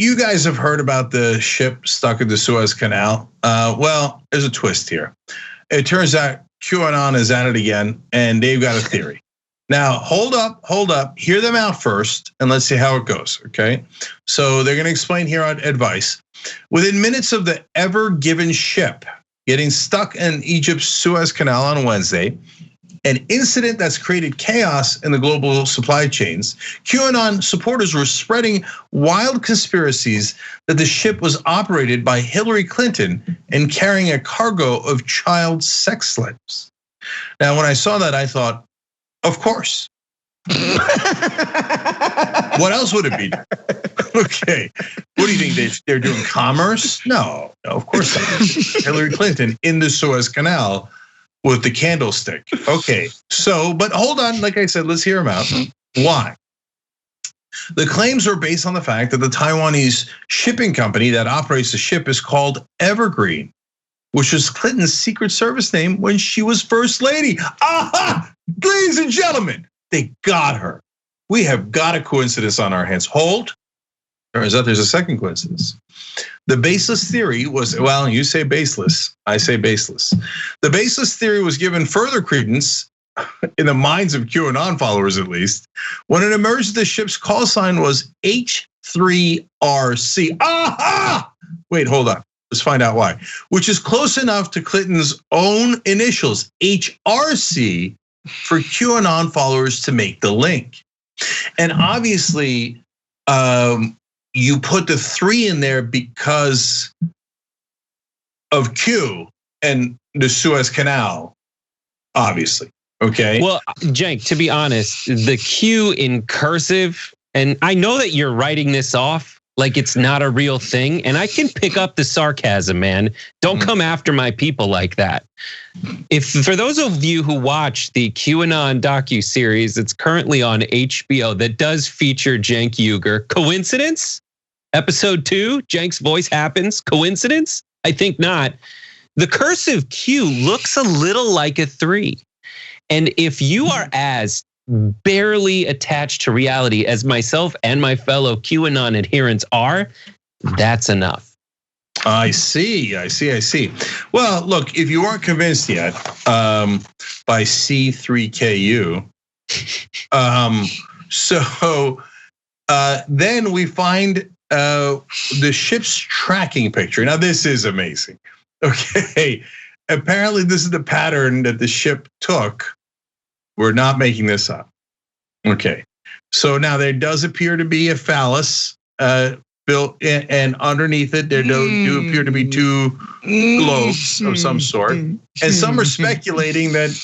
you guys have heard about the ship stuck in the Suez Canal. Well, there's a twist here. It turns out QAnon is at it again, and they've got a theory. Now, hold up, hear them out first, and let's see how it goes, okay? So they're gonna explain here on advice. Within minutes of the Ever Given ship getting stuck in Egypt's Suez Canal on Wednesday, an incident that's created chaos in the global supply chains, QAnon supporters were spreading wild conspiracies that the ship was operated by Hillary Clinton and carrying a cargo of child sex slaves. Now, when I saw that, I thought, of course. What else would it be? Okay, what do you think, they're doing commerce? No, of course not. Hillary Clinton in the Suez Canal with the candlestick. Okay, so, but hold on, like I said, let's hear them out. Why? The claims are based on the fact that the Taiwanese shipping company that operates the ship is called Evergreen, which was Clinton's Secret Service name when she was First Lady. Aha! Ladies and gentlemen, they got her. We have got a coincidence on our hands. Hold. Turns out there's a second coincidence. The baseless theory was, well, you say baseless, I say baseless. The baseless theory was given further credence in the minds of QAnon followers, at least, when it emerged the ship's call sign was H3RC. Aha! Wait, hold on. Let's find out why. Which is close enough to Clinton's own initials, HRC, for QAnon followers to make the link. And obviously, you put the 3 in there because of Q and the Suez Canal, obviously, okay? Well, Cenk, to be honest, the Q in cursive, and I know that you're writing this off like it's not a real thing, and I can pick up the sarcasm, man. Don't come after my people like that. If for those of you who watch the QAnon docuseries, it's currently on HBO that does feature Cenk Uygur. Coincidence? Episode 2, Cenk's voice happens. Coincidence? I think not. The cursive Q looks a little like a 3. And if you are as barely attached to reality as myself and my fellow QAnon adherents are, that's enough. I see. Well, look, if you aren't convinced yet by C3KU, then we find the ship's tracking picture. Now, this is amazing. Okay, apparently this is the pattern that the ship took. We're not making this up. Okay, so now there does appear to be a phallus built, and underneath it there do appear to be 2 globes of some sort, and some are speculating that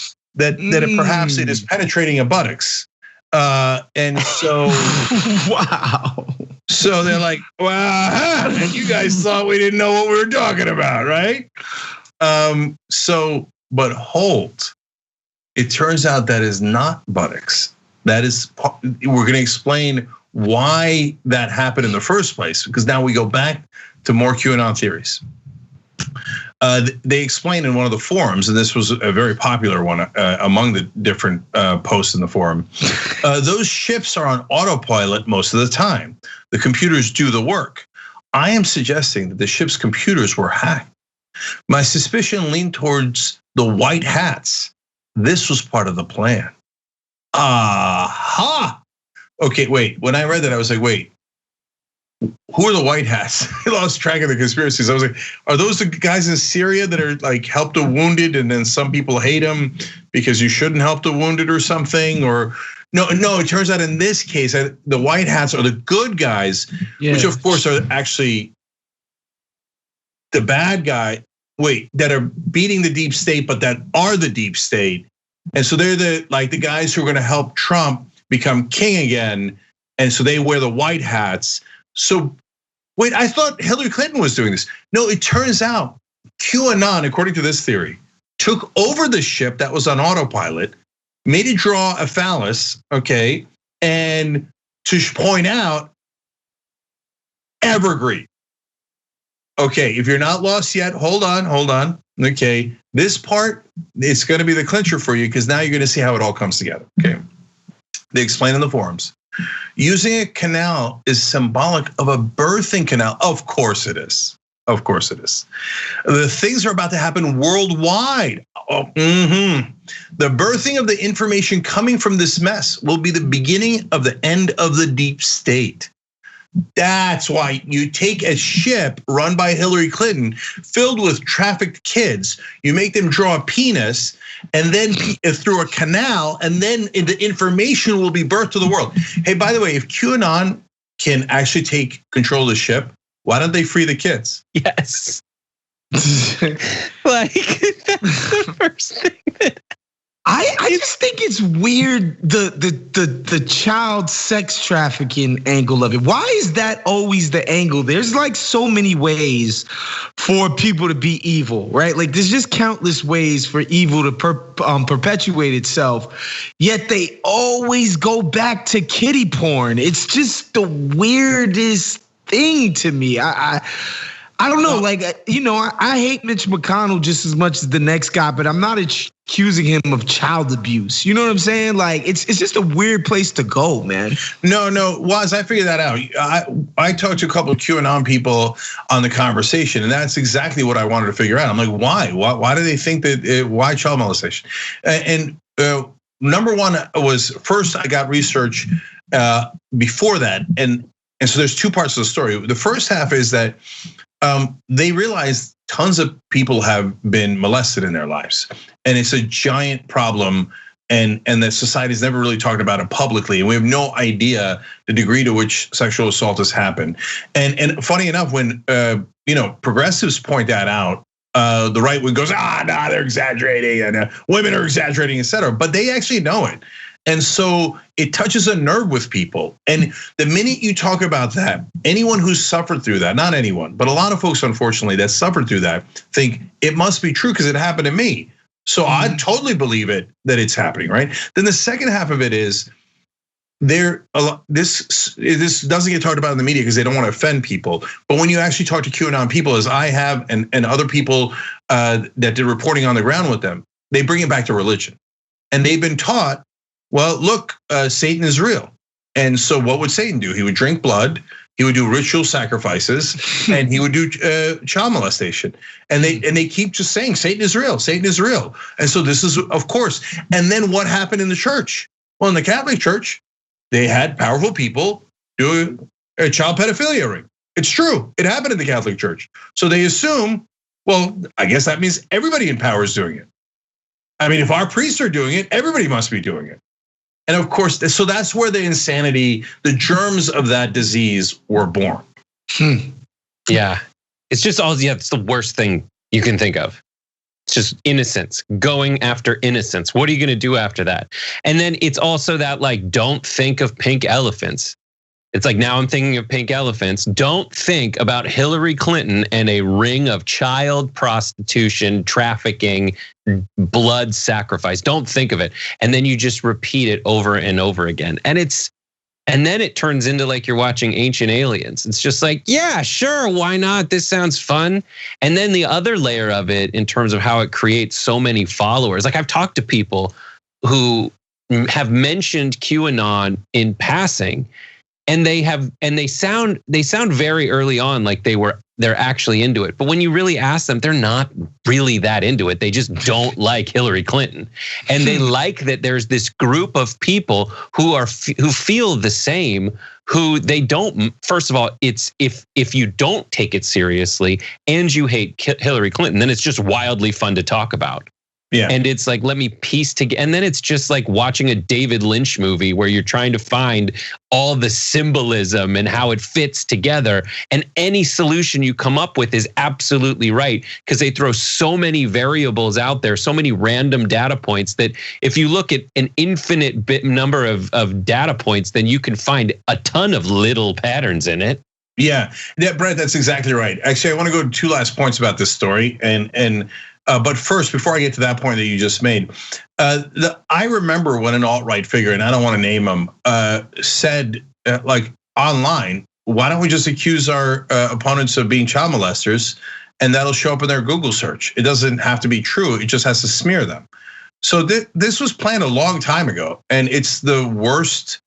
perhaps it is penetrating a buttocks, and so wow. So they're like, wow, and you guys thought we didn't know what we were talking about, right? But hold. It turns out that is not buttocks. That is, we're going to explain why that happened in the first place, because now we go back to more QAnon theories. They explain in one of the forums, and this was a very popular one among the different posts in the forum. Those ships are on autopilot most of the time. The computers do the work. I am suggesting that the ship's computers were hacked. My suspicion leaned towards the white hats. This was part of the plan. Aha! Okay, wait. When I read that, I was like, wait. Who are the white hats? I lost track of the conspiracies. I was like, are those the guys in Syria that are like help the wounded, and then some people hate them because you shouldn't help the wounded or something? Or no, it turns out in this case, the white hats are the good guys, which of course are actually the bad guy. Wait, that are beating the deep state, but that are the deep state. And so they're the guys who are going to help Trump become king again. And so they wear the white hats. So wait, I thought Hillary Clinton was doing this. No, it turns out QAnon, according to this theory, took over the ship that was on autopilot, made it draw a phallus, okay? And to point out, Evergreen. Okay, if you're not lost yet, hold on. Okay, this part, it's gonna be the clincher for you, because now you're gonna see how it all comes together, okay? They explain in the forums. Using a canal is symbolic of a birthing canal. Of course it is. Of course it is. The things are about to happen worldwide. The birthing of the information coming from this mess will be the beginning of the end of the deep state. That's why you take a ship run by Hillary Clinton filled with trafficked kids, you make them draw a penis, and then through a canal, and then the information will be birthed to the world. Hey, by the way, if QAnon can actually take control of the ship, why don't they free the kids? Yes. Like, that's the first thing that I just think it's weird, the child sex trafficking angle of it. Why is that always the angle? There's like so many ways for people to be evil, right? Like there's just countless ways for evil to perpetuate itself. Yet they always go back to kiddie porn. It's just the weirdest thing to me. I don't know, like, I hate Mitch McConnell just as much as the next guy, but I'm not accusing him of child abuse. You know what I'm saying? Like, it's just a weird place to go, man. No, Woz, I figured that out. I talked to a couple of QAnon people on the conversation, and that's exactly what I wanted to figure out. I'm like, why? Why do they think that, why child molestation? And number one was, first I got research before that, and so there's two parts of the story. The first half is that they realized tons of people have been molested in their lives, and it's a giant problem, and that society's never really talked about it publicly, and we have no idea the degree to which sexual assault has happened. And funny enough, when progressives point that out, the right wing goes, they're exaggerating, and women are exaggerating, etc. But they actually know it. And so it touches a nerve with people. And the minute you talk about that, anyone who's suffered through that, not anyone, but a lot of folks, unfortunately, that suffered through that think it must be true because it happened to me. So I totally believe it, that it's happening, right? Then the second half of it is, this doesn't get talked about in the media because they don't want to offend people. But when you actually talk to QAnon people, as I have, and other people that did reporting on the ground with them, they bring it back to religion. And they've been taught, well, look, Satan is real. And so what would Satan do? He would drink blood, he would do ritual sacrifices, and he would do child molestation. And they keep just saying, Satan is real, Satan is real. And so this is, of course. And then what happened in the church? Well, in the Catholic Church, they had powerful people do a child pedophilia ring. It's true, it happened in the Catholic Church. So they assume, well, I guess that means everybody in power is doing it. I mean, if our priests are doing it, everybody must be doing it. And of course, so that's where the insanity, the germs of that disease were born. Yeah, it's just it's the worst thing you can think of. It's just innocence, going after innocence. What are you gonna do after that? And then it's also that, like, don't think of pink elephants. It's like, now I'm thinking of pink elephants. Don't think about Hillary Clinton and a ring of child prostitution, trafficking, blood sacrifice. Don't think of it. And then you just repeat it over and over again. And then it turns into like you're watching Ancient Aliens. It's just like, yeah, sure, why not? This sounds fun. And then the other layer of it, in terms of how it creates so many followers. Like, I've talked to people who have mentioned QAnon in passing, and they sound very early on like they're actually into it. But when you really ask them, they're not really that into it. They just don't like Hillary Clinton. And they like that there's this group of people who feel the same, who they don't, first of all, it's if you don't take it seriously and you hate Hillary Clinton, then it's just wildly fun to talk about. Yeah. And it's like, let me piece together. And then it's just like watching a David Lynch movie where you're trying to find all the symbolism and how it fits together. And any solution you come up with is absolutely right, because they throw so many variables out there, so many random data points, that if you look at an infinite number of data points, then you can find a ton of little patterns in it. Yeah, Brett, that's exactly right. Actually, I want to go to two last points about this story, but first, before I get to that point that you just made, I remember when an alt-right figure, and I don't want to name him, said like online, why don't we just accuse our opponents of being child molesters, and that'll show up in their Google search. It doesn't have to be true, it just has to smear them. So this was planned a long time ago, and it's the worst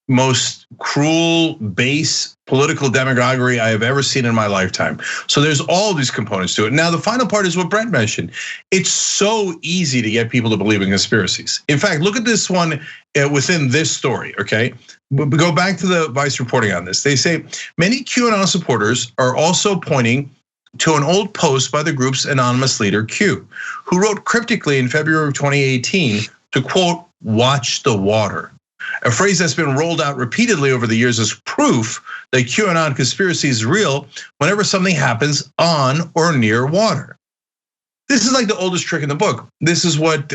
most cruel, base political demagoguery I have ever seen in my lifetime. So there's all these components to it. Now, the final part is what Brent mentioned. It's so easy to get people to believe in conspiracies. In fact, look at this one within this story, okay? Go back to the Vice reporting on this. They say many QAnon supporters are also pointing to an old post by the group's anonymous leader, Q, who wrote cryptically in February of 2018 to quote, "watch the water." A phrase that's been rolled out repeatedly over the years as proof that QAnon conspiracy is real whenever something happens on or near water. This is like the oldest trick in the book. This is what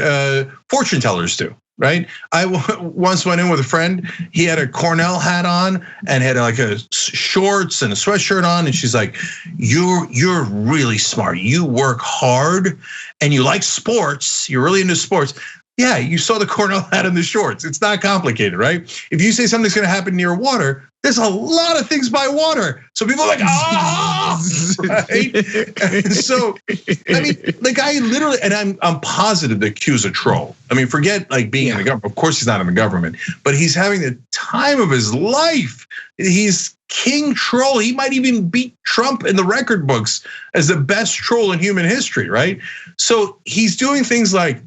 fortune tellers do, right? I once went in with a friend. He had a Cornell hat on and had like a shorts and a sweatshirt on, and she's like, "You're really smart. You work hard, and you like sports. You're really into sports." Yeah, you saw the Cornell hat and the shorts. It's not complicated, right? If you say something's gonna happen near water, there's a lot of things by water. So people are like, right? And so, I mean, the guy literally, and I'm positive that Q's a troll. I mean, forget like being in the government. Of course he's not in the government, but he's having the time of his life. He's king troll. He might even beat Trump in the record books as the best troll in human history, right? So he's doing things like,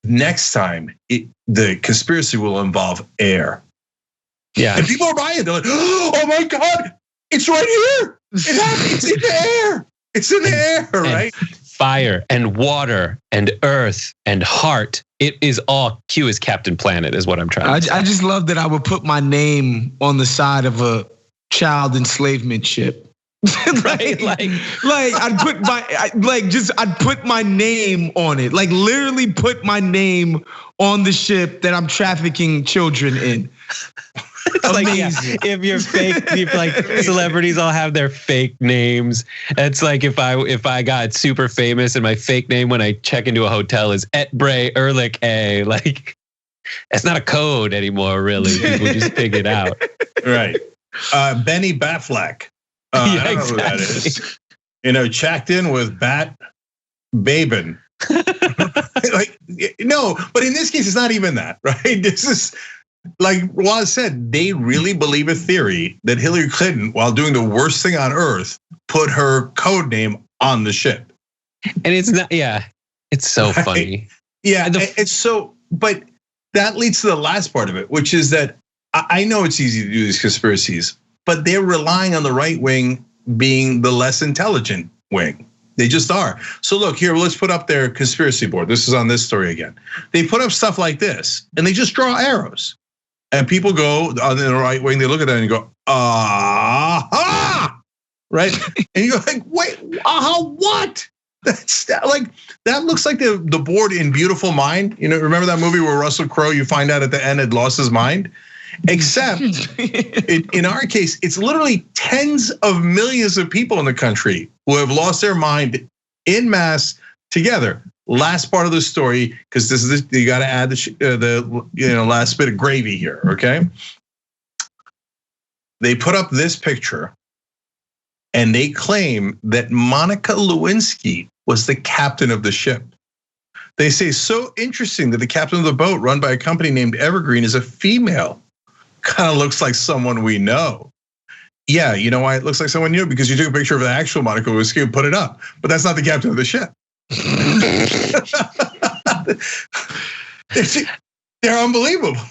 next time, the conspiracy will involve air. Yeah. And people are buying it. They're like, "Oh my God, it's right here. It happens. It's in the air. It's in the air, right?" Fire and water and earth and heart. It is all Q is Captain Planet, is what I'm trying to say. I just love that I would put my name on the side of a child enslavement ship. Right, like I'd put my name on it, like literally put my name on the ship that I'm trafficking children in. Like, yeah, if you're fake, if like celebrities all have their fake names. It's like if I got super famous and my fake name when I check into a hotel is Erlich A. Like, it's not a code anymore, really. People just figure it out. Right. Benny Batfleck. I don't know who that is. Checked in with Bat Babin. Like, no, but in this case, it's not even that, right? This is like Waz said, they really believe a theory that Hillary Clinton, while doing the worst thing on earth, put her code name on the ship. And it's not, yeah, it's so funny. Yeah, it's so, but that leads to the last part of it, which is that I know it's easy to do these conspiracies, but they're relying on the right wing being the less intelligent wing. They just are. So look here, let's put up their conspiracy board. This is on this story again. They put up stuff like this and they just draw arrows. And people go on the right wing, they look at that and go, aha, right? And you go like, wait, aha, what? That's like, that looks like the board in Beautiful Mind. Remember that movie where Russell Crowe, you find out at the end had lost his mind? Except in our case, it's literally tens of millions of people in the country who have lost their mind en masse together. Last part of the story, because this is you got to add the last bit of gravy here. Okay, they put up this picture, and they claim that Monica Lewinsky was the captain of the ship. They say so interesting that the captain of the boat, run by a company named Evergreen, is a female. Kind of looks like someone we know. Yeah, you know why it looks like someone you know? Because you took a picture of the actual Monica Lewinsky and put it up, but that's not the captain of the ship. They're unbelievable.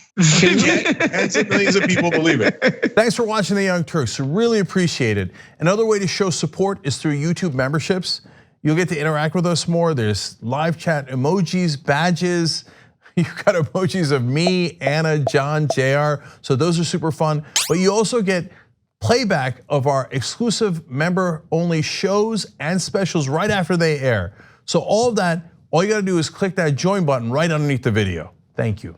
And millions of people believe it. Thanks for watching The Young Turks. We really appreciate it. Another way to show support is through YouTube memberships. You'll get to interact with us more. There's live chat emojis, badges. You've got emojis of me, Anna, John, JR. So those are super fun. But you also get playback of our exclusive member-only shows and specials right after they air. So all of that, all you gotta do is click that join button right underneath the video. Thank you.